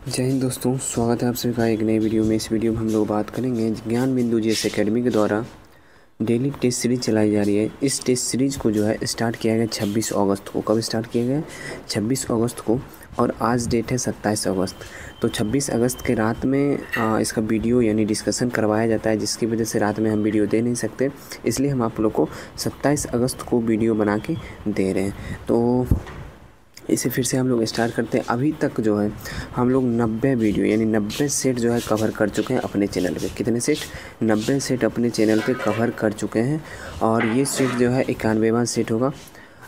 जय हिंद दोस्तों, स्वागत है आप सभी का एक नई वीडियो में। इस वीडियो में हम लोग बात करेंगे ज्ञान बिंदु जीएस एकेडमी के द्वारा डेली टेस्ट सीरीज चलाई जा रही है। इस टेस्ट सीरीज को जो है स्टार्ट किया गया 26 अगस्त को। कब स्टार्ट किया गया? 26 अगस्त को, और आज डेट है 27 अगस्त। तो 26 अगस्त के रात में इसका वीडियो यानी डिस्कशन करवाया जाता है, जिसकी वजह से रात में हम वीडियो दे नहीं सकते, इसलिए हम आप लोग को 27 अगस्त को वीडियो बना के दे रहे हैं। तो इसे फिर से हम लोग स्टार्ट करते हैं। अभी तक जो है हम लोग 90 वीडियो यानी 90 सेट जो है कवर कर चुके हैं अपने चैनल पे। कितने सेट? 90 सेट अपने चैनल पे कवर कर चुके हैं, और ये सेट जो है 91वां सेट होगा।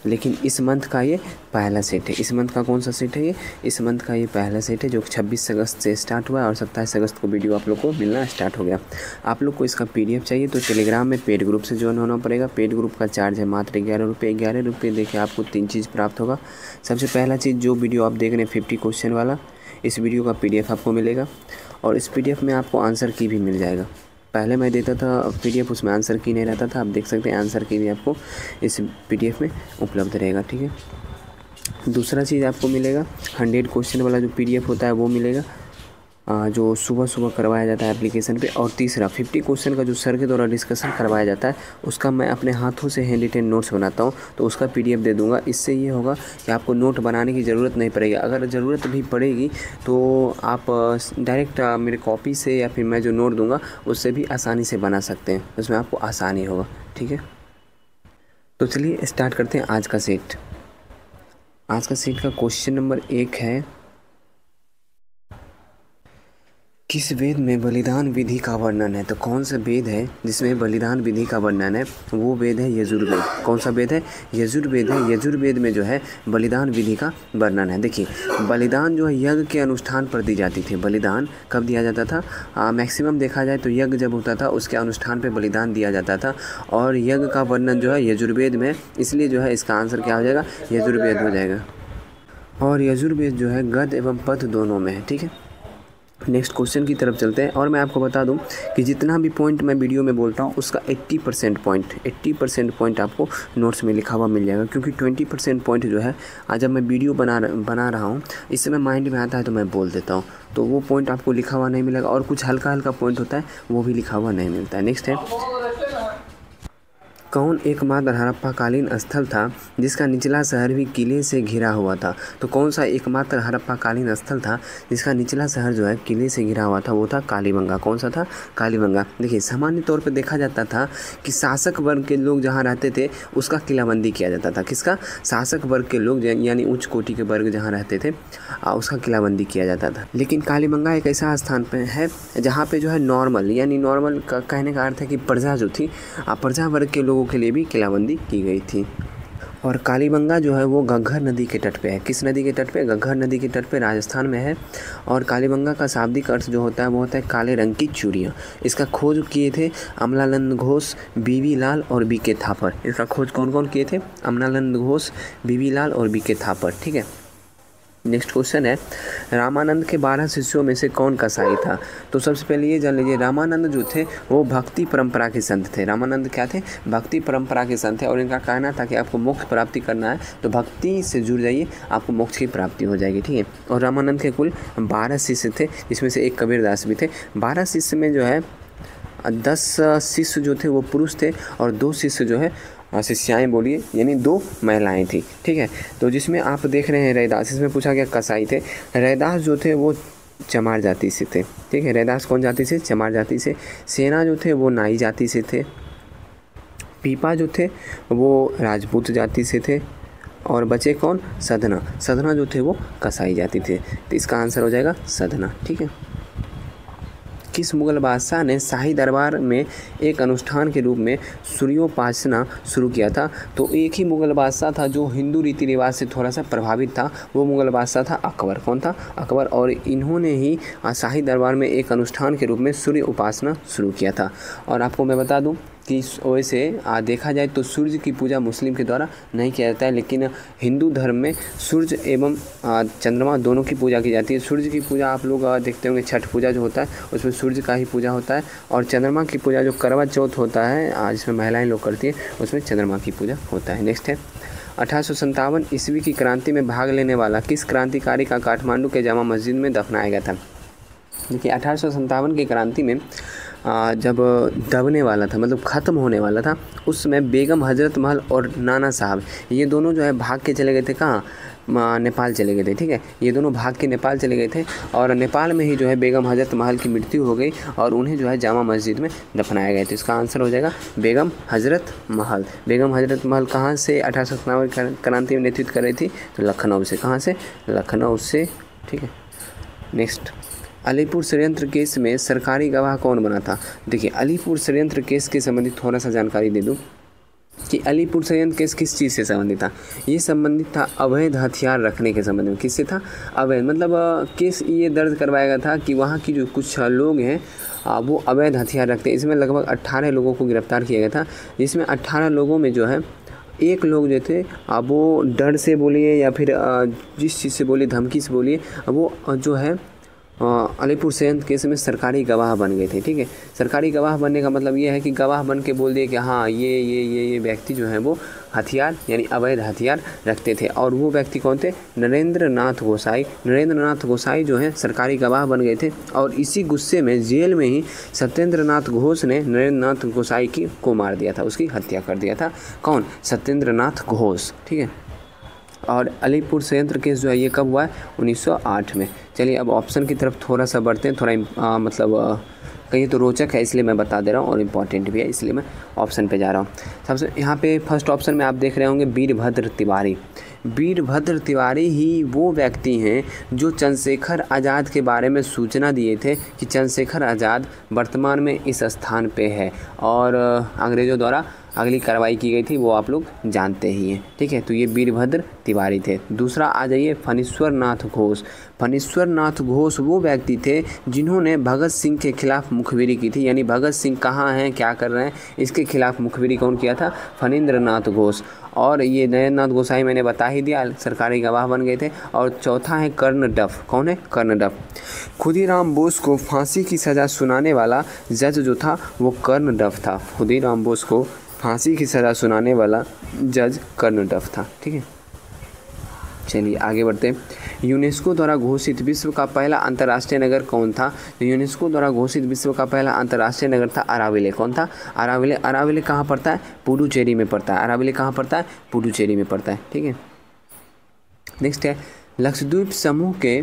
लेकिन इस मंथ का ये पहला सेट है। इस मंथ का कौन सा सेट है ये? इस मंथ का ये पहला सेट है, जो 26 अगस्त से स्टार्ट हुआ है और 27 अगस्त को वीडियो आप लोग को मिलना स्टार्ट हो गया। आप लोग को इसका PDF चाहिए तो टेलीग्राम में पेड ग्रुप से ज्वाइन होना पड़ेगा। पेड ग्रुप का चार्ज है मात्र 11 रुपये। 11 रुपये देखिए आपको 3 चीज़ प्राप्त होगा। सबसे पहला चीज़, जो वीडियो आप देख रहे हैं 50 क्वेश्चन वाला, इस वीडियो का PDF आपको मिलेगा, और इस PDF में आपको आंसर की भी मिल जाएगा। पहले मैं देता था PDF, उसमें आंसर की नहीं रहता था। आप देख सकते हैं आंसर की भी आपको इस PDF में उपलब्ध रहेगा। ठीक है। दूसरा चीज़ आपको मिलेगा 100 क्वेश्चन वाला जो PDF होता है वो मिलेगा, जो सुबह सुबह करवाया जाता है एप्लीकेशन पे। और तीसरा 50 क्वेश्चन का जो सर के द्वारा डिस्कशन करवाया जाता है, उसका मैं अपने हाथों से हैंड रिटेन नोट्स बनाता हूँ, तो उसका PDF दे दूँगा। इससे ये होगा कि आपको नोट बनाने की ज़रूरत नहीं पड़ेगी। अगर ज़रूरत भी पड़ेगी तो आप डायरेक्ट मेरे कॉपी से या फिर मैं जो नोट दूँगा उससे भी आसानी से बना सकते हैं। उसमें आपको आसानी होगा। ठीक है, तो चलिए स्टार्ट करते हैं आज का सेट। आज का सेट का क्वेश्चन नंबर 1 है, किस वेद में बलिदान विधि का वर्णन है? तो कौन सा वेद है जिसमें बलिदान विधि का वर्णन है? वो वेद है यजुर्वेद। कौन सा वेद है? यजुर्वेद है। यजुर्वेद में जो है बलिदान विधि का वर्णन है। देखिए, बलिदान जो है यज्ञ के अनुष्ठान पर दी जाती थी। बलिदान कब दिया जाता था? मैक्सिमम देखा जाए तो यज्ञ जब होता था उसके अनुष्ठान पर बलिदान दिया जाता था, और यज्ञ का वर्णन जो है यजुर्वेद में, इसलिए जो है इसका आंसर क्या हो जाएगा? यजुर्वेद हो जाएगा। और यजुर्वेद जो है गद्य एवं पद्य दोनों में है। ठीक है, नेक्स्ट क्वेश्चन की तरफ चलते हैं। और मैं आपको बता दूं कि जितना भी पॉइंट मैं वीडियो में बोलता हूं उसका 80% पॉइंट आपको नोट्स में लिखा हुआ मिल जाएगा, क्योंकि 20% पॉइंट जो है आज जब मैं वीडियो बना रहा हूं, इस समय माइंड में आता है तो मैं बोल देता हूं, तो वो पॉइंट आपको लिखा हुआ नहीं मिलेगा। और कुछ हल्का हल्का पॉइंट होता है वो भी लिखा हुआ नहीं मिलता है। नेक्स्ट है, कौन एकमात्र हड़प्पाकालीन स्थल था जिसका निचला शहर भी किले से घिरा हुआ था? तो कौन सा एकमात्र हड़प्पाकालीन स्थल था जिसका निचला शहर जो है किले से घिरा हुआ था? वो था कालीबंगा। कौन सा था? कालीबंगा। देखिए, सामान्य तौर पर देखा जाता था कि शासक वर्ग के लोग जहाँ रहते थे उसका किलाबंदी किया जाता था। किसका? शासक वर्ग के लोग यानी उच्च कोटि के वर्ग जहाँ रहते थे उसका किलाबंदी किया जाता था। लेकिन कालीबंगा एक ऐसा स्थान पर है जहाँ पर जो है नॉर्मल, यानी नॉर्मल का कहने का अर्थ है कि प्रजा जो थी, प्रजा वर्ग के लोगों के लिए भी किलाबंदी की गई थी। और कालीबंगा जो है वो घग्गर नदी के तट पे है। किस नदी के तट पे? घग्गर नदी के तट पे, राजस्थान में है। और कालीबंगा का शाब्दिक अर्थ जो होता है वो होता है काले रंग की चूड़ियाँ। इसका खोज किए थे अमलानंद घोष, बीवी लाल और BK थापर। इसका खोज कौन कौन किए थे? अमलानंद घोष, बीवी लाल और BK थापर। ठीक है। नेक्स्ट क्वेश्चन है, रामानंद के 12 शिष्यों में से कौन कसाई था? तो सबसे पहले ये जान लीजिए, रामानंद जो थे वो भक्ति परंपरा के संत थे। रामानंद क्या थे? भक्ति परंपरा के संत थे, और इनका कहना था कि आपको मोक्ष प्राप्ति करना है तो भक्ति से जुड़ जाइए, आपको मोक्ष की प्राप्ति हो जाएगी। ठीक है। और रामानंद के कुल 12 शिष्य थे, जिसमें से एक कबीरदास भी थे। 12 शिष्य में जो है 10 शिष्य जो थे वो पुरुष थे, और 2 शिष्य जो है शिष्याएँ बोलिए, यानी 2 महिलाएं थी। ठीक है। तो जिसमें आप देख रहे हैं रैदास, इसमें पूछा गया कसाई थे। रैदास जो थे वो चमार जाति से थे। ठीक है। रैदास कौन जाति से? चमार जाति से। सेना जो थे वो नाई जाति से थे। पीपा जो थे वो राजपूत जाति से थे। और बचे कौन? सधना। सधना जो थे वो कसाई जाति थे। तो इसका आंसर हो जाएगा सधना। ठीक है। किस मुगल बादशाह ने शाही दरबार में एक अनुष्ठान के रूप में सूर्योपासना शुरू किया था? तो एक ही मुगल बादशाह था जो हिंदू रीति रिवाज से थोड़ा सा प्रभावित था। वो मुगल बादशाह था अकबर। कौन था? अकबर। और इन्होंने ही शाही दरबार में एक अनुष्ठान के रूप में सूर्य उपासना शुरू किया था। और आपको मैं बता दूं कि वैसे देखा जाए तो सूर्य की पूजा मुस्लिम के द्वारा नहीं किया जाता है, लेकिन हिंदू धर्म में सूर्य एवं चंद्रमा दोनों की पूजा की जाती है। सूर्य की पूजा आप लोग देखते होंगे, छठ पूजा जो होता है उसमें सूर्य का ही पूजा होता है, और चंद्रमा की पूजा जो करवा चौथ होता है जिसमें महिलाएं लोग करती हैं उसमें चंद्रमा की पूजा होता है। नेक्स्ट है, 1857 ईस्वी की क्रांति में भाग लेने वाला किस क्रांतिकारी का काठमांडू के जामा मस्जिद में दफनाया गया था? देखिए 1857 की क्रांति में जब दबने वाला था, मतलब ख़त्म होने वाला था, उस समय बेगम हजरत महल और नाना साहब ये दोनों जो है भाग के चले गए थे। कहाँ? नेपाल चले गए थे। ठीक है, ये दोनों भाग के नेपाल चले गए थे और नेपाल में ही जो है बेगम हजरत महल की मृत्यु हो गई और उन्हें जो है जामा मस्जिद में दफनाया गया। तो इसका आंसर हो जाएगा बेगम हजरत महल। बेगम हजरत महल कहाँ से 1857 क्रांति में नेतृत्व कर रही थी? तो लखनऊ से। कहाँ से? लखनऊ से। ठीक है, नेक्स्ट, अलीपुर षड्यंत्र केस में सरकारी गवाह कौन बना था? देखिए अलीपुर षड्यंत्र केस के संबंधित थोड़ा सा जानकारी दे दूं कि अलीपुर षड्यंत्र केस किस चीज़ से संबंधित था। ये संबंधित था अवैध हथियार रखने के संबंध में। किससे था? अवैध, मतलब केस ये दर्ज करवाया गया था कि वहाँ की जो कुछ लोग हैं वो अवैध हथियार रखते हैं। इसमें लगभग 18 लोगों को गिरफ्तार किया गया था, जिसमें 18 लोगों में जो है एक लोग जो थे वो डर से बोलिए या फिर जिस चीज़ से बोलिए, धमकी से बोलिए, वो जो है अलीपुर षड्यंत्र केस में सरकारी गवाह बन गए थे। ठीक है, सरकारी गवाह बनने का मतलब ये है कि गवाह बन के बोल दिए कि हाँ ये व्यक्ति जो है वो हथियार यानी अवैध हथियार रखते थे। और वो व्यक्ति कौन थे? नरेंद्र नाथ गोसाई। नरेंद्र नाथ गोसाई जो है सरकारी गवाह बन गए थे और इसी गुस्से में जेल में ही सत्येंद्र नाथ घोष ने नरेंद्र नाथ गोसाई को मार दिया था, उसकी हत्या कर दिया था। कौन? सत्येंद्र नाथ घोष। ठीक है, और अलीपुर षड्यंत्र केस जो है ये कब हुआ है? 1908 में। चलिए अब ऑप्शन की तरफ थोड़ा सा बढ़ते हैं। थोड़ा मतलब कहीं तो रोचक है इसलिए मैं बता दे रहा हूँ और इम्पॉर्टेंट भी है इसलिए मैं ऑप्शन पे जा रहा हूँ। सबसे यहाँ पे फर्स्ट ऑप्शन में आप देख रहे होंगे वीरभद्र तिवारी। वीरभद्र तिवारी ही वो व्यक्ति हैं जो चंद्रशेखर आज़ाद के बारे में सूचना दिए थे कि चंद्रशेखर आज़ाद वर्तमान में इस स्थान पे है और अंग्रेज़ों द्वारा अगली कार्रवाई की गई थी वो आप लोग जानते ही हैं। ठीक है, तो ये वीरभद्र तिवारी थे। दूसरा आ जाइए फणीश्वर नाथ घोष। फणीश्वर नाथ घोष वो व्यक्ति थे जिन्होंने भगत सिंह के खिलाफ मुखबिरी की थी, यानी भगत सिंह कहाँ हैं, क्या कर रहे हैं, इसके खिलाफ मुखबिरी कौन किया था? फणींद्र नाथ घोष। और ये नरेंद्र नाथ गोसाई मैंने बता ही दिया, सरकारी गवाह बन गए थे। और चौथा है कर्ण डफ। कौन है? कर्ण डफ। खुदीराम बोस को फांसी की सज़ा सुनाने वाला जज जो था वो कर्ण डफ था। खुदीराम बोस को फांसी की सज़ा सुनाने वाला जज कर्ण डफ था। ठीक है, चलिए आगे बढ़ते हैं। यूनेस्को द्वारा घोषित विश्व का पहला अंतर्राष्ट्रीय नगर कौन था? तो यूनेस्को द्वारा घोषित विश्व का पहला अंतर्राष्ट्रीय नगर था अराविले। कौन था? अराविले। अराविले कहाँ पड़ता है? पुडुचेरी में पड़ता है। अराविले कहाँ पड़ता है? पुडुचेरी में पड़ता है। ठीक है, नेक्स्ट है लक्षद्वीप समूह के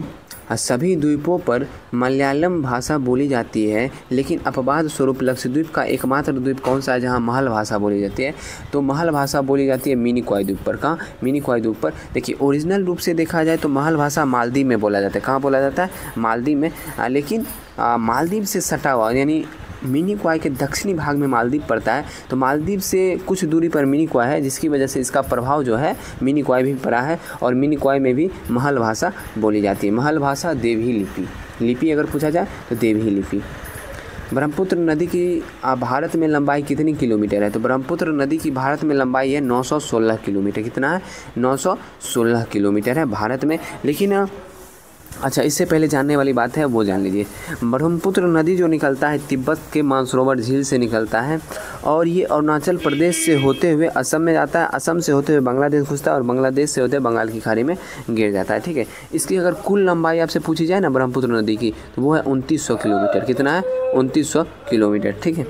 सभी द्वीपों पर मलयालम भाषा बोली जाती है, लेकिन अपवाद स्वरूप लक्षद्वीप का एकमात्र द्वीप कौन सा है जहां महल भाषा बोली जाती है? तो महल भाषा बोली जाती है मिनिकॉय द्वीप पर। कहाँ? मिनिकॉय द्वीप पर। देखिए ओरिजिनल रूप से देखा जाए तो महल भाषा मालदीव में बोला जाता है। कहाँ बोला जाता है? मालदीव में। लेकिन मालदीव से सटा हुआ यानी मिनिकॉय के दक्षिणी भाग में मालदीव पड़ता है, तो मालदीव से कुछ दूरी पर मिनिकॉय है, जिसकी वजह से इसका प्रभाव जो है मिनिकॉय भी पड़ा है और मिनिकॉय में भी महल भाषा बोली जाती है। महल भाषा देवही लिपि अगर पूछा जाए तो देवही लिपि। ब्रह्मपुत्र नदी की भारत में लंबाई कितनी किलोमीटर है? तो ब्रह्मपुत्र नदी की भारत में लंबाई है 916 किलोमीटर। कितना है? 916 किलोमीटर है भारत में। लेकिन अच्छा, इससे पहले जानने वाली बात है वो जान लीजिए। ब्रह्मपुत्र नदी जो निकलता है तिब्बत के मानसरोवर झील से निकलता है और ये अरुणाचल प्रदेश से होते हुए असम में जाता है, असम से होते हुए बांग्लादेश घुसता है और बांग्लादेश से होते हुए बंगाल की खाड़ी में गिर जाता है। ठीक है, इसकी अगर कुल लंबाई आपसे पूछी जाए ना ब्रह्मपुत्र नदी की, तो वो है 2900 किलोमीटर। कितना है? 2900 किलोमीटर। ठीक है,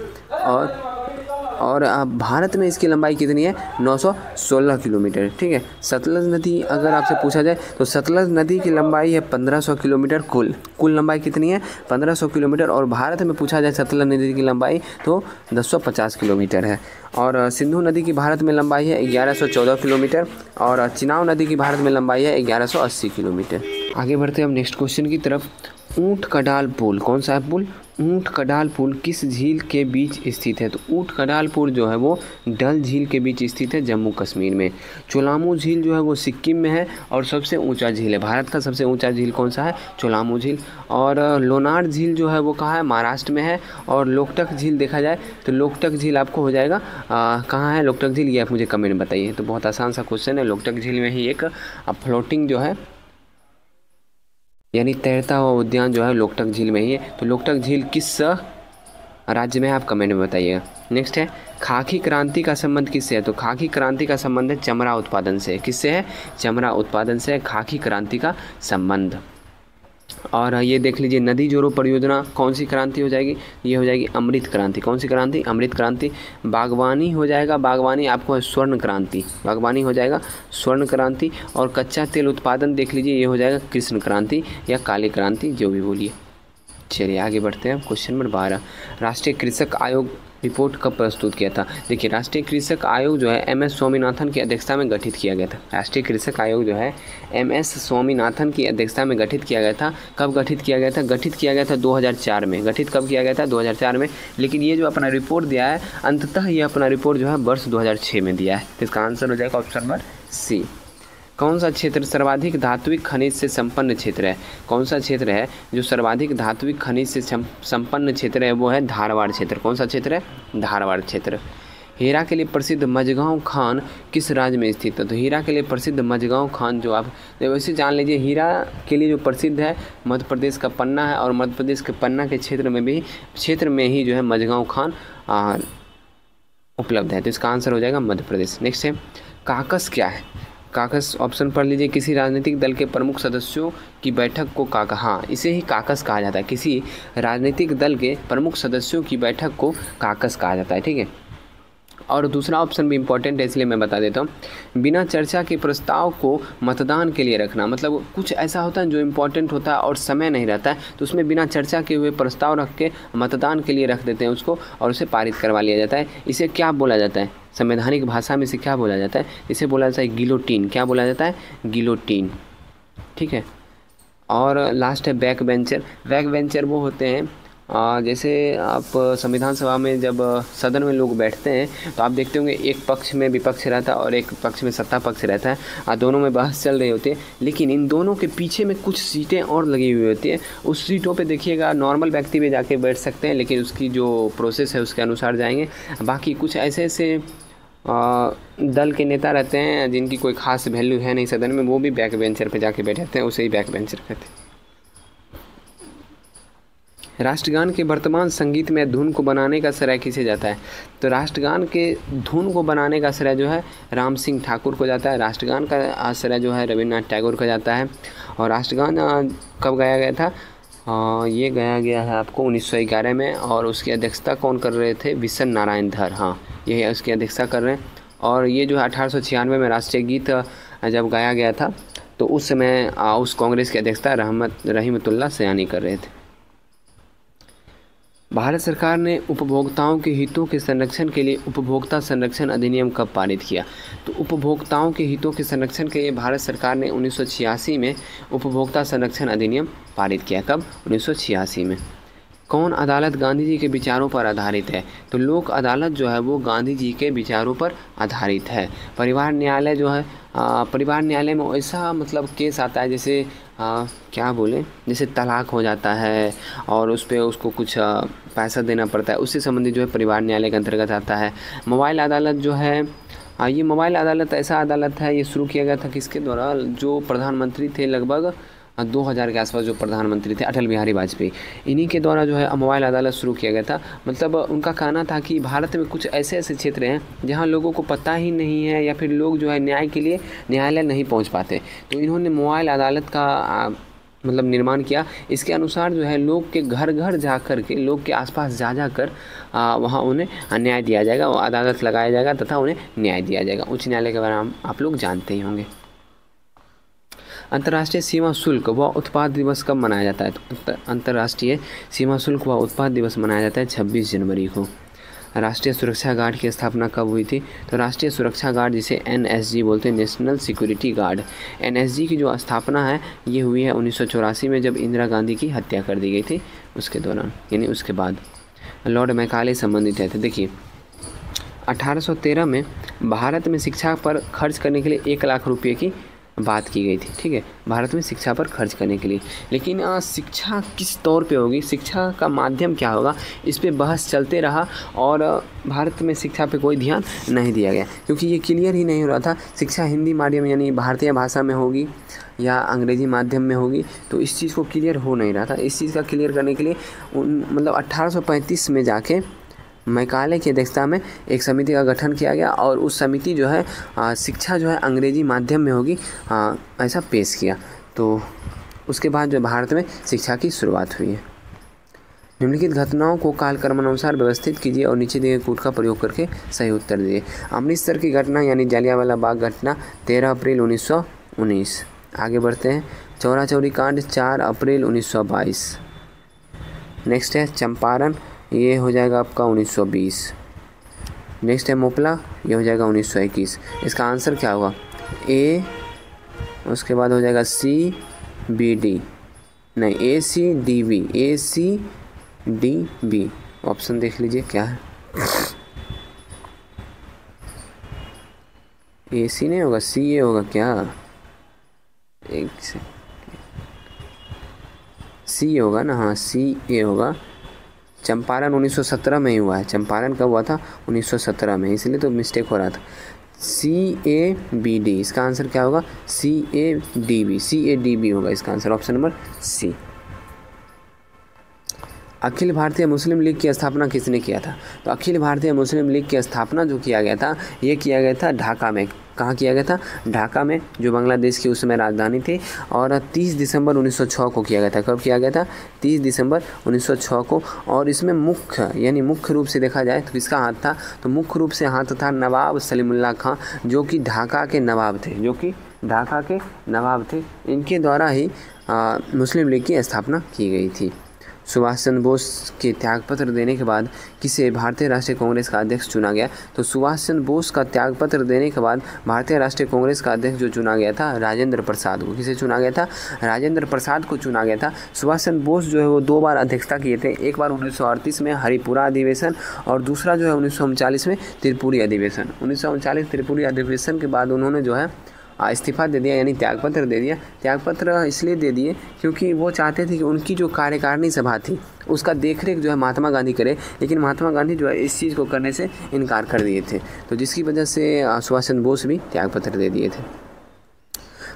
और भारत में इसकी लंबाई कितनी है? 916 किलोमीटर। ठीक है, सतलज नदी अगर आपसे पूछा जाए तो सतलज नदी की लंबाई है 1500 किलोमीटर। कुल लंबाई कितनी है? 1500 किलोमीटर। और भारत में पूछा जाए सतलज नदी की लंबाई तो 1050 किलोमीटर है। और सिंधु नदी की भारत में लंबाई है 1114 किलोमीटर और चिनाब नदी की भारत में लंबाई है 1180 किलोमीटर। आगे बढ़ते हैं हम नेक्स्ट क्वेश्चन की तरफ। ऊंट कडाल पुल कौन सा है? पुल ऊंट कडाल पुल किस झील के बीच स्थित है? तो ऊंट कडाल पुल जो है वो डल झील के बीच स्थित है जम्मू कश्मीर में। चोलामू झील जो है वो सिक्किम में है और सबसे ऊंचा झील है। भारत का सबसे ऊंचा झील कौन सा है? चोलामू झील। और लोनार झील जो है वो कहाँ है? महाराष्ट्र में है। और लोकटक झील देखा जाए तो लोकटक झील आपको हो जाएगा कहाँ है लोकटक झील, ये आप मुझे कमेंट में बताइए। तो बहुत आसान सा क्वेश्चन है। लोकटक झील में ही एक फ्लोटिंग जो है यानी तैरता हुआ उद्यान जो है लोकटक झील में ही है। तो लोकटक झील किस राज्य में, आप कमेंट में बताइएगा। नेक्स्ट है खाकी क्रांति का संबंध किससे है? तो खाकी क्रांति का संबंध है चमड़ा उत्पादन से। किससे है? चमड़ा उत्पादन से खाकी क्रांति का संबंध। और ये देख लीजिए, नदी जोड़ो परियोजना कौन सी क्रांति हो जाएगी? ये हो जाएगी अमृत क्रांति। कौन सी क्रांति? अमृत क्रांति। बागवानी हो जाएगा, बागवानी आपको है स्वर्ण क्रांति, बागवानी हो जाएगा स्वर्ण क्रांति। और कच्चा तेल उत्पादन देख लीजिए, ये हो जाएगा कृष्ण क्रांति या काली क्रांति, जो भी बोलिए। चलिए आगे बढ़ते हैं। क्वेश्चन नंबर 12, राष्ट्रीय कृषक आयोग रिपोर्ट कब प्रस्तुत किया था? देखिए, राष्ट्रीय कृषक आयोग जो है MS स्वामीनाथन की अध्यक्षता में गठित किया गया था। राष्ट्रीय कृषक आयोग जो है MS स्वामीनाथन की अध्यक्षता में गठित किया गया था। कब गठित किया गया था? गठित किया गया था 2004 में। गठित कब किया गया था? 2004 में। लेकिन ये जो अपना रिपोर्ट दिया है, अंततः ये अपना रिपोर्ट जो है वर्ष 2006 में दिया है। तो इसका आंसर हो जाएगा ऑप्शन नंबर सी। कौन सा क्षेत्र सर्वाधिक धात्विक खनिज से संपन्न क्षेत्र है? कौन सा क्षेत्र है जो सर्वाधिक धात्विक खनिज से संपन्न क्षेत्र है? वो है धारवाड़ क्षेत्र। कौन सा क्षेत्र है? धारवाड़ क्षेत्र। हीरा के लिए प्रसिद्ध मझगांव खान किस राज्य में स्थित है? तो हीरा के लिए प्रसिद्ध मझगांव खान जो आप वैसे जान लीजिए, हीरा के लिए जो प्रसिद्ध है मध्य प्रदेश का पन्ना है, और मध्य प्रदेश के पन्ना के क्षेत्र में ही जो है मझगांव खान उपलब्ध है। तो इसका आंसर हो जाएगा मध्य प्रदेश। नेक्स्ट है काकस क्या है? काकस ऑप्शन पढ़ लीजिए, किसी राजनीतिक दल के प्रमुख सदस्यों की बैठक को हाँ, इसे ही काकस कहा जाता है। किसी राजनीतिक दल के प्रमुख सदस्यों की बैठक को काकस कहा जाता है। ठीक है। और दूसरा ऑप्शन भी इम्पोर्टेंट है, इसलिए मैं बता देता हूँ। बिना चर्चा के प्रस्ताव को मतदान के लिए रखना, मतलब कुछ ऐसा होता है जो इम्पोर्टेंट होता है और समय नहीं रहता है, तो उसमें बिना चर्चा के हुए प्रस्ताव रख के मतदान के लिए रख देते हैं उसको, और उसे पारित करवा लिया जाता है। इसे क्या बोला जाता है? संवैधानिक भाषा में इसे क्या बोला जाता है? इसे बोला जाता है गिलोटीन। क्या बोला जाता है? गिलोटीन। ठीक है। और लास्ट है बैक बेंचर। बैक बेंचर वो होते हैं जैसे आप संविधान सभा में जब सदन में लोग बैठते हैं तो आप देखते होंगे एक पक्ष में विपक्ष रहता है और एक पक्ष में सत्ता पक्ष रहता है, दोनों में बहस चल रही होती है, लेकिन इन दोनों के पीछे में कुछ सीटें और लगी हुई होती है। उस सीटों पे देखिएगा नॉर्मल व्यक्ति भी जाके बैठ सकते हैं, लेकिन उसकी जो प्रोसेस है उसके अनुसार जाएंगे। बाकी कुछ ऐसे दल के नेता रहते हैं जिनकी कोई खास वैल्यू है नहीं सदन में, वो भी बैक बेंचर पे जाके बैठते हैं, उसे ही बैक बेंचर कहते हैं। राष्ट्रगान के वर्तमान संगीत में धुन को बनाने का श्रेय किसे जाता है? तो राष्ट्रगान के धुन को बनाने का श्रेय जो है राम सिंह ठाकुर को जाता है। राष्ट्रगान का श्रेय जो है रविन्द्रनाथ टैगोर को जाता है। और राष्ट्रगान कब गाया गया था? ये गाया गया है आपको 1911 में, और उसकी अध्यक्षता कौन कर रहे थे? विशन नारायण धर। हाँ, यही उसकी अध्यक्षता कर रहे हैं। और ये जो है 1896 में राष्ट्रीय गीत जब गाया गया था, तो उस समय उस कांग्रेस की अध्यक्षता रहीमतुल्लाह सयानी कर रहे थे। भारत सरकार ने उपभोक्ताओं के हितों के संरक्षण के लिए उपभोक्ता संरक्षण अधिनियम कब पारित किया? तो उपभोक्ताओं के हितों के संरक्षण के लिए भारत सरकार ने 1986 में उपभोक्ता संरक्षण अधिनियम पारित किया। कब? 1986 में। कौन अदालत गांधी जी के विचारों पर आधारित है? तो लोक अदालत जो है वो गांधी जी के विचारों पर आधारित है। परिवार न्यायालय जो है परिवार न्यायालय में ऐसा मतलब केस आता है जैसे क्या बोले, जैसे तलाक हो जाता है और उस पर उसको कुछ पैसा देना पड़ता है, उससे संबंधित जो है परिवार न्यायालय के अंतर्गत आता है। मोबाइल अदालत जो है ये मोबाइल अदालत ऐसा अदालत है, ये शुरू किया गया था किसके द्वारा? जो प्रधानमंत्री थे लगभग 2000 के आसपास जो प्रधानमंत्री थे अटल बिहारी वाजपेयी, इन्हीं के द्वारा जो है मोबाइल अदालत शुरू किया गया था। मतलब उनका कहना था कि भारत में कुछ ऐसे क्षेत्र हैं जहां लोगों को पता ही नहीं है या फिर लोग जो है न्याय के लिए न्यायालय नहीं पहुंच पाते, तो इन्होंने मोबाइल अदालत का मतलब निर्माण किया। इसके अनुसार जो है लोग के घर घर जा कर के, लोग के आसपास जा कर वहाँ उन्हें न्याय दिया जाएगा, अदालत लगाया जाएगा तथा उन्हें न्याय दिया जाएगा। उच्च न्यायालय के बारे में आप लोग जानते ही होंगे। अंतर्राष्ट्रीय सीमा शुल्क व उत्पाद दिवस कब मनाया जाता है? तो अंतर्राष्ट्रीय सीमा शुल्क व उत्पाद दिवस मनाया जाता है 26 जनवरी को। राष्ट्रीय सुरक्षा गार्ड की स्थापना कब हुई थी? तो राष्ट्रीय सुरक्षा गार्ड जिसे NSG बोलते हैं, नेशनल सिक्योरिटी गार्ड, NSG की जो स्थापना है ये हुई है 1984 में, जब इंदिरा गांधी की हत्या कर दी गई थी उसके दौरान, यानी उसके बाद। लॉर्ड मैकाले संबंधित है। तो देखिए 1813 में भारत में शिक्षा पर खर्च करने के लिए 1 लाख रुपये की बात की गई थी, ठीक है, भारत में शिक्षा पर खर्च करने के लिए। लेकिन शिक्षा किस तौर पे होगी, शिक्षा का माध्यम क्या होगा, इस पे बहस चलते रहा और भारत में शिक्षा पे कोई ध्यान नहीं दिया गया, क्योंकि ये क्लियर ही नहीं हो रहा था शिक्षा हिंदी माध्यम यानी भारतीय भाषा में होगी या अंग्रेजी माध्यम में होगी। तो इस चीज़ को क्लियर हो नहीं रहा था। इस चीज़ का क्लियर करने के लिए मतलब 1835 में जाके मैकाले की अध्यक्षता में एक समिति का गठन किया गया और उस समिति जो है शिक्षा जो है अंग्रेजी माध्यम में होगी ऐसा पेश किया। तो उसके बाद जो भारत में शिक्षा की शुरुआत हुई है। निम्नलिखित घटनाओं को कालक्रमानुसार व्यवस्थित कीजिए और नीचे दिए कूट का प्रयोग करके सही उत्तर दीजिए। अमृतसर की घटना यानी जलियांवाला बाग घटना 13 अप्रैल 1919। आगे बढ़ते हैं। चौरा चौरी कांड 4 अप्रैल 1922। नेक्स्ट है चंपारण, ये हो जाएगा आपका 1920। नेक्स्ट है मोपला, ये हो जाएगा 1921। इसका आंसर क्या होगा, ए, उसके बाद हो जाएगा सी बी डी, नहीं ए सी डी बी, ए सी डी बी। ऑप्शन देख लीजिए क्या है, ए सी नहीं होगा, सी ए होगा क्या, एक से सी होगा ना, हाँ सी ए होगा। चंपारण 1917 में ही हुआ है। चंपारण कब हुआ था, 1917 में, इसलिए तो मिस्टेक हो रहा था। सी ए बी डी, इसका आंसर क्या होगा, C A D B, C A D B होगा इसका answer, option number C. Akhil Bharatiya Muslim league की स्थापना किसने किया था। तो अखिल भारतीय मुस्लिम लीग की स्थापना जो किया गया था, ये किया गया था ढाका में। कहाँ किया गया था, ढाका में, जो बांग्लादेश की उस समय राजधानी थी। और 30 दिसंबर 1906 को किया गया था। कब किया गया था, 30 दिसंबर 1906 को। और इसमें मुख्य रूप से देखा जाए तो किसका हाथ था, तो मुख्य रूप से हाथ था नवाब सलीमुल्लाह खां, जो कि ढाका के नवाब थे, इनके द्वारा ही मुस्लिम लीग की स्थापना की गई थी। सुभाष चंद्र बोस के त्यागपत्र देने के बाद किसे भारतीय राष्ट्रीय कांग्रेस का अध्यक्ष चुना गया। तो सुभाष चंद्र बोस का त्यागपत्र देने के बाद भारतीय राष्ट्रीय कांग्रेस का अध्यक्ष जो चुना गया था, राजेंद्र प्रसाद को। किसे चुना गया था, राजेंद्र प्रसाद को चुना गया था। सुभाष चंद्र बोस जो है वो 2 बार अध्यक्षता किए थे, एक बार 1938 में हरिपुरा अधिवेशन और दूसरा जो है 1939 में त्रिपुरी अधिवेशन। 1939 त्रिपुरी अधिवेशन के बाद उन्होंने जो है इस्तीफा दे दिया, यानी त्यागपत्र दे दिया। त्यागपत्र इसलिए दे दिए क्योंकि वो चाहते थे कि उनकी जो कार्यकारिणी सभा थी उसका देखरेख जो है महात्मा गांधी करे, लेकिन महात्मा गांधी जो है इस चीज़ को करने से इनकार कर दिए थे। तो जिसकी वजह से सुभाष चंद्र बोस भी त्यागपत्र दे दिए थे।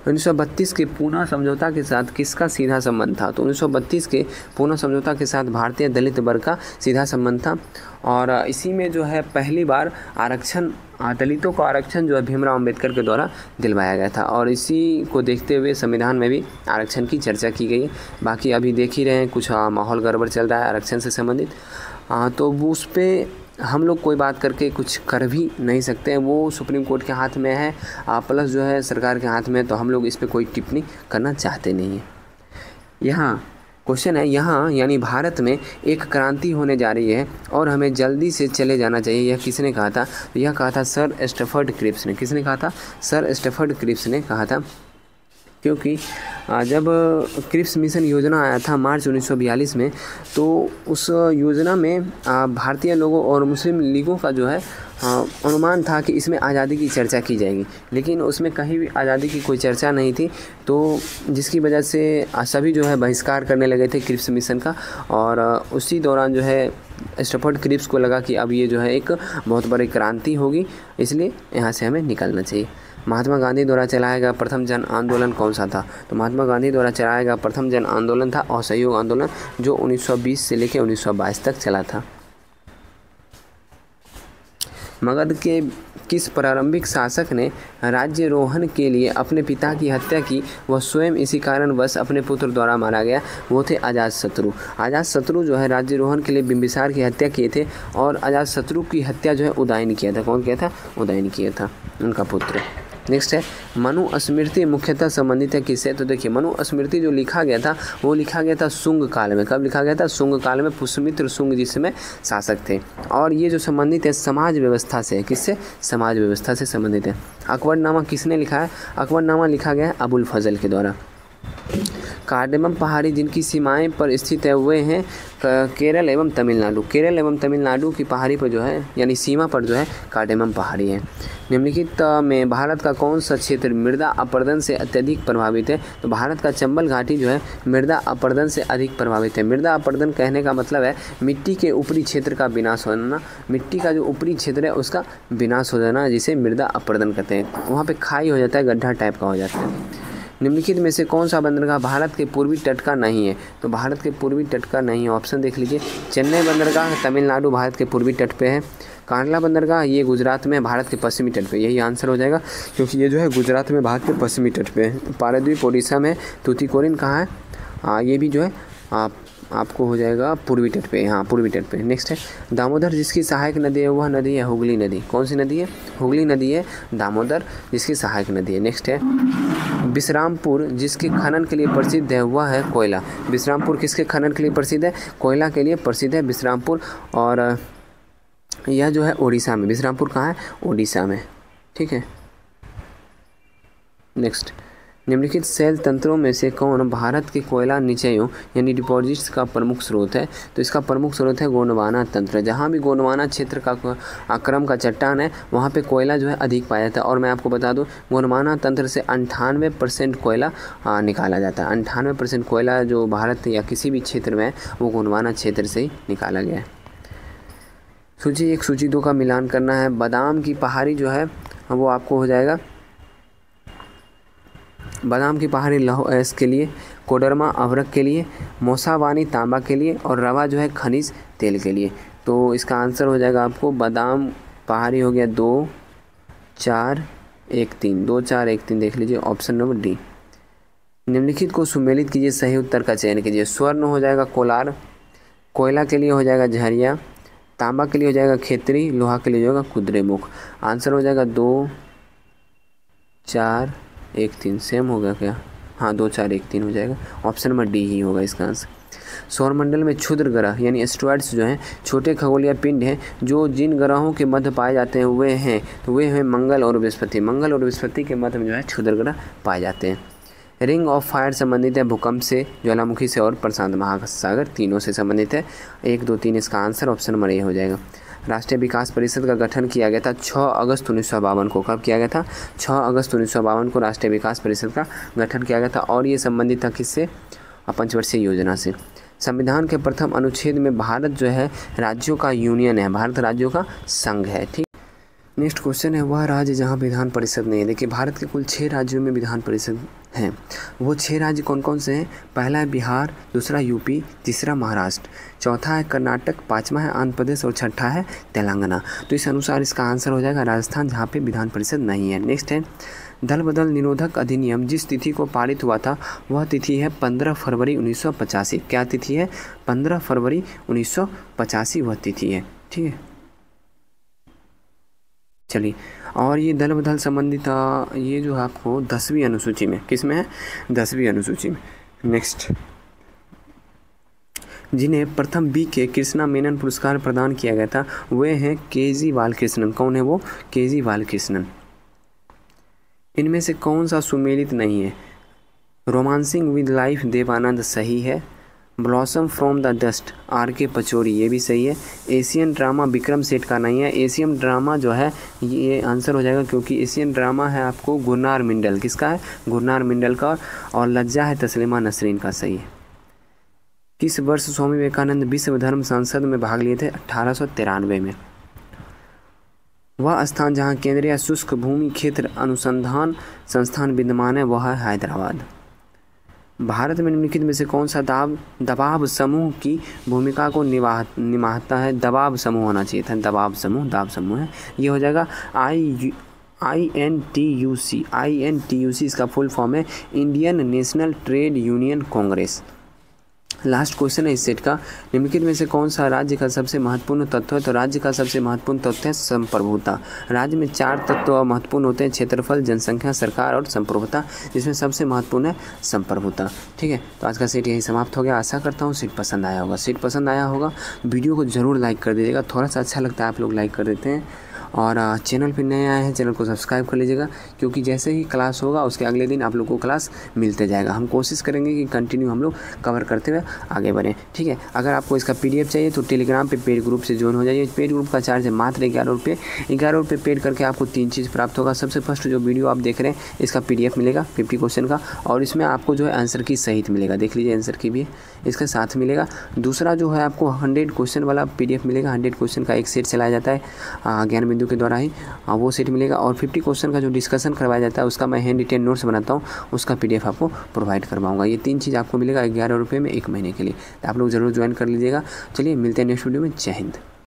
1932 के पूना समझौता के साथ किसका सीधा संबंध था। तो 1932 के पूना समझौता के साथ भारतीय दलित वर्ग का सीधा संबंध था और इसी में जो है पहली बार आरक्षण, दलितों को आरक्षण जो है भीमराव अंबेडकर के द्वारा दिलवाया गया था और इसी को देखते हुए संविधान में भी आरक्षण की चर्चा की गई है। बाकी अभी देख ही रहे हैं कुछ माहौल गड़बड़ चल रहा है आरक्षण से संबंधित, तो वो उस पर हम लोग कोई बात करके कुछ कर भी नहीं सकते हैं। वो सुप्रीम कोर्ट के हाथ में है प्लस जो है सरकार के हाथ में, तो हम लोग इस पर कोई टिप्पणी करना चाहते नहीं हैं। यहाँ क्वेश्चन है, यहाँ यानी भारत में एक क्रांति होने जा रही है और हमें जल्दी से चले जाना चाहिए, यह किसने कहा था। तो यह कहा था सर स्टैफर्ड क्रिप्स ने। किसने कहा था, सर स्टैफर्ड क्रिप्स ने कहा था। क्योंकि जब क्रिप्स मिशन योजना आया था मार्च 1942 में, तो उस योजना में भारतीय लोगों और मुस्लिम लीगों का जो है अनुमान था कि इसमें आज़ादी की चर्चा की जाएगी, लेकिन उसमें कहीं भी आज़ादी की कोई चर्चा नहीं थी। तो जिसकी वजह से सभी जो है बहिष्कार करने लगे थे क्रिप्स मिशन का और उसी दौरान जो है स्टैफर्ड क्रिप्स को लगा कि अब ये जो है एक बहुत बड़ी क्रांति होगी, इसलिए यहाँ से हमें निकलना चाहिए। महात्मा गांधी द्वारा चलाया गया प्रथम जन आंदोलन कौन सा था। तो महात्मा गांधी द्वारा चलाया गया प्रथम जन आंदोलन था असहयोग आंदोलन, जो 1920 से लेकर 1922 तक चला था। मगध के किस प्रारंभिक शासक ने राज्यारोहण के लिए अपने पिता की हत्या की, वह स्वयं इसी कारणवश अपने पुत्र द्वारा मारा गया, वो थे अजातशत्रु। अजातशत्रु जो है राज्यारोहण के लिए बिंबिसार की हत्या किए थे और अजातशत्रु की हत्या जो है उदयन किया था। कौन किया था, उदयन किया था, उनका पुत्र। नेक्स्ट है मनुस्मृति मुख्यतः संबंधित है किससे। तो देखिए मनुस्मृति जो लिखा गया था वो लिखा गया था शुंग काल में। कब लिखा गया था, शुंग काल में, पुष्यमित्र शुंग जिसमें शासक थे। और ये जो संबंधित है समाज व्यवस्था से, किससे, समाज व्यवस्था से संबंधित है। अकबरनामा किसने लिखा है, अकबरनामा लिखा गया है अबुल फजल के द्वारा। कार्डेमम पहाड़ी जिनकी सीमाएं पर स्थित है वे हैं केरल एवं तमिलनाडु। केरल एवं तमिलनाडु की पहाड़ी पर जो है यानी सीमा पर जो है कार्डेमम पहाड़ी है। निम्नलिखित में भारत का कौन सा क्षेत्र मृदा अपरदन से अत्यधिक प्रभावित है? तो भारत का चंबल घाटी जो है मृदा अपरदन से अधिक प्रभावित है। मृदा अपरदन कहने का मतलब है मिट्टी के ऊपरी क्षेत्र का विनाश हो जाना, मिट्टी का जो ऊपरी क्षेत्र है उसका विनाश हो जाना, जिसे मृदा अपरदन कहते हैं। वहाँ पे खाई हो जाता है, गड्ढा टाइप का हो जाता है। निम्नलिखित में से कौन सा बंदरगाह भारत के पूर्वी तट का नहीं है? तो भारत के पूर्वी तट का नहीं है, ऑप्शन देख लीजिए। चेन्नई बंदरगाह तमिलनाडु भारत के पूर्वी तट पे है। कांडला बंदरगाह ये गुजरात में भारत के पश्चिमी तट पे, यही आंसर हो जाएगा क्योंकि ये जो है गुजरात में भारत के पश्चिमी तट पे है। पारादीप ओडिशा में। तूतीकोरिन कहाँ है? ये भी जो है आपको हो जाएगा पूर्वी तट पे, हाँ पूर्वी तट पे। नेक्स्ट है दामोदर जिसकी सहायक नदी है वह नदी है हुगली नदी। कौन सी नदी है? हुगली नदी है दामोदर जिसकी सहायक नदी है। नेक्स्ट है विश्रामपुर जिसके खनन के लिए प्रसिद्ध है वह है कोयला। विश्रामपुर किसके खनन के लिए प्रसिद्ध है? कोयला के लिए प्रसिद्ध है विश्रामपुर। और यह जो है उड़ीसा में, विश्रामपुर कहाँ है? उड़ीसा में, ठीक है। नेक्स्ट निम्नलिखित शैल तंत्रों में से कौन भारत के कोयला निचयों यानी डिपॉजिट्स का प्रमुख स्रोत है? तो इसका प्रमुख स्रोत है गोंडवाना तंत्र। जहाँ भी गोंडवाना क्षेत्र का आक्रम का चट्टान है वहाँ पे कोयला जो है अधिक पाया जाता है। और मैं आपको बता दूँ गोंडवाना तंत्र से 98% कोयला निकाला जाता है। 98% कोयला जो भारत या किसी भी क्षेत्र में है वो गोंडवाना क्षेत्र से ही निकाला गया है। सूची 1 सूची 2 का मिलान करना है। बादाम की पहाड़ी जो है वो आपको हो जाएगा बादाम की पहाड़ी लौह अयस्क के लिए, कोडरमा अभ्रक के लिए, मोसावानी तांबा के लिए और रवा जो है खनिज तेल के लिए। तो इसका आंसर हो जाएगा आपको बादाम पहाड़ी हो गया 2 4 1 3, 2 4 1 3 देख लीजिए, ऑप्शन नंबर डी। निम्नलिखित को सुमेलित कीजिए, सही उत्तर का चयन कीजिए। स्वर्ण हो जाएगा कोलार, कोयला के लिए हो जाएगा झरिया, तांबा के लिए हो जाएगा खेतरी, लोहा के लिए हो जाएगा कुद्रेमुख। आंसर हो जाएगा 2 4 1 3। सेम होगा क्या? हाँ 2 4 1 3 हो जाएगा, ऑप्शन नंबर डी ही होगा इसका आंसर। सौरमंडल में क्षुद्र ग्रह यानी एस्ट्रॉइड्स जो हैं छोटे खगोलीय पिंड हैं जो जिन ग्रहों के मध्य पाए जाते हैं वे हैं, तो वे हैं मंगल और बृहस्पति। मंगल और बृहस्पति के मध्य में जो है क्षुद्र ग्रह पाए जाते हैं। रिंग ऑफ फायर संबंधित है भूकंप से, ज्वालामुखी से और प्रशांत महासागर, तीनों से संबंधित है। 1 2 3 इसका आंसर ऑप्शन नंबर ए हो जाएगा। राष्ट्रीय विकास परिषद का गठन किया गया था 6 अगस्त 1952 को। कब किया गया था? 6 अगस्त 1952 को राष्ट्रीय विकास परिषद का गठन किया गया था और ये संबंधित था किससे? पंचवर्षीय योजना से। संविधान के प्रथम अनुच्छेद में भारत जो है राज्यों का यूनियन है, भारत राज्यों का संघ है, ठीक। नेक्स्ट क्वेश्चन है वह राज्य जहाँ विधान परिषद नहीं है। देखिए भारत के कुल 6 राज्यों में विधान परिषद हैं। वो 6 राज्य कौन कौन से हैं? पहला है बिहार, दूसरा यूपी, तीसरा महाराष्ट्र, चौथा है कर्नाटक, 5वां है आंध्र प्रदेश और 6ठा है तेलंगाना। तो इस अनुसार इसका आंसर हो जाएगा राजस्थान, जहाँ पे विधान परिषद नहीं है। नेक्स्ट है दल बदल निरोधक अधिनियम जिस तिथि को पारित हुआ था वह तिथि है 15 फरवरी 1985। क्या तिथि है? 15 फरवरी 1985 वह तिथि है, ठीक है। चलिए, और ये दल बदल संबंधित ये जो है आपको 10वीं अनुसूची में, किस में है? 10वीं अनुसूची में। नेक्स्ट जिन्हें प्रथम बी के कृष्णा मेनन पुरस्कार प्रदान किया गया था वे हैं केजी बालकृष्णन। कौन है वो? केजी बालकृष्णन। इनमें से कौन सा सुमेलित नहीं है? रोमांसिंग विद लाइफ देवानंद सही है, blossom from the dust R K. Pachauri ये भी सही है, एशियन ड्रामा विक्रम सेठ का नहीं है। एशियन ड्रामा जो है ये आंसर हो जाएगा क्योंकि एशियन ड्रामा है आपको गुरनार मिंडल, किसका है? गुरनार मिंडल का। और लज्जा है तस्लीमा नसरीन का, सही है। किस वर्ष स्वामी विवेकानंद विश्व धर्म संसद में भाग लिए थे? 1893 में। वह स्थान जहाँ केंद्रीय शुष्क भूमि क्षेत्र अनुसंधान संस्थान विद्यमान है वह है हैदराबाद। भारत में निम्नलिखित में से कौन सा दबाव समूह की भूमिका को निभाता है? दबाव समूह होना चाहिए था, दबाव समूह है। ये हो जाएगा INTUC। INTUC इसका फुल फॉर्म है Indian national trade union Congress. Last question है इस सेट का, निम्नलिखित में से कौन सा राज्य का सबसे महत्वपूर्ण तत्व है? तो राज्य का सबसे महत्वपूर्ण तत्व है संप्रभुता। राज्य में 4 तत्व महत्वपूर्ण होते हैं, क्षेत्रफल, जनसंख्या, सरकार और संप्रभुता, जिसमें सबसे महत्वपूर्ण है संप्रभुता, ठीक है। तो आज का सेट यही समाप्त हो गया। आशा करता हूँ सेट पसंद आया होगा। सेट पसंद आया होगा वीडियो को ज़रूर लाइक कर दीजिएगा, थोड़ा सा अच्छा लगता है आप लोग लाइक कर देते हैं। और चैनल पर नए आए हैं चैनल को सब्सक्राइब कर लीजिएगा, क्योंकि जैसे ही क्लास होगा उसके अगले दिन आप लोग को क्लास मिलते जाएगा। हम कोशिश करेंगे कि कंटिन्यू हम लोग कवर करते हुए आगे बढ़ें, ठीक है। अगर आपको इसका PDF चाहिए तो टेलीग्राम पे पेड ग्रुप से ज्वाइन हो जाइए। पेड ग्रुप का चार्ज है मात्र 11 रुपये। 11 रुपये पेड करके आपको 3 चीज़ प्राप्त होगा। सबसे फर्स्ट जो वीडियो आप देख रहे हैं इसका PDF मिलेगा 50 क्वेश्चन का, और इसमें आपको जो है आंसर की सहित मिलेगा, देख लीजिए आंसर की भी इसके साथ मिलेगा। दूसरा जो है आपको 100 क्वेश्चन वाला PDF मिलेगा। 100 क्वेश्चन का एक सेट चलाया जाता है ज्ञान बिंदु के द्वारा ही, वो सेट मिलेगा। और 50 क्वेश्चन का जो डिस्कशन करवाया जाता है उसका मैं हैंड रिटेन नोट्स बनाता हूँ, उसका PDF आपको प्रोवाइड करवाऊंगा। ये 3 चीज़ आपको मिलेगा 11 रुपये में 1 महीने के लिए। तो आप लोग ज़रूर ज्वाइन कर लीजिएगा। चलिए मिलते हैं नेक्स्ट वीडियो में। जय हिंद।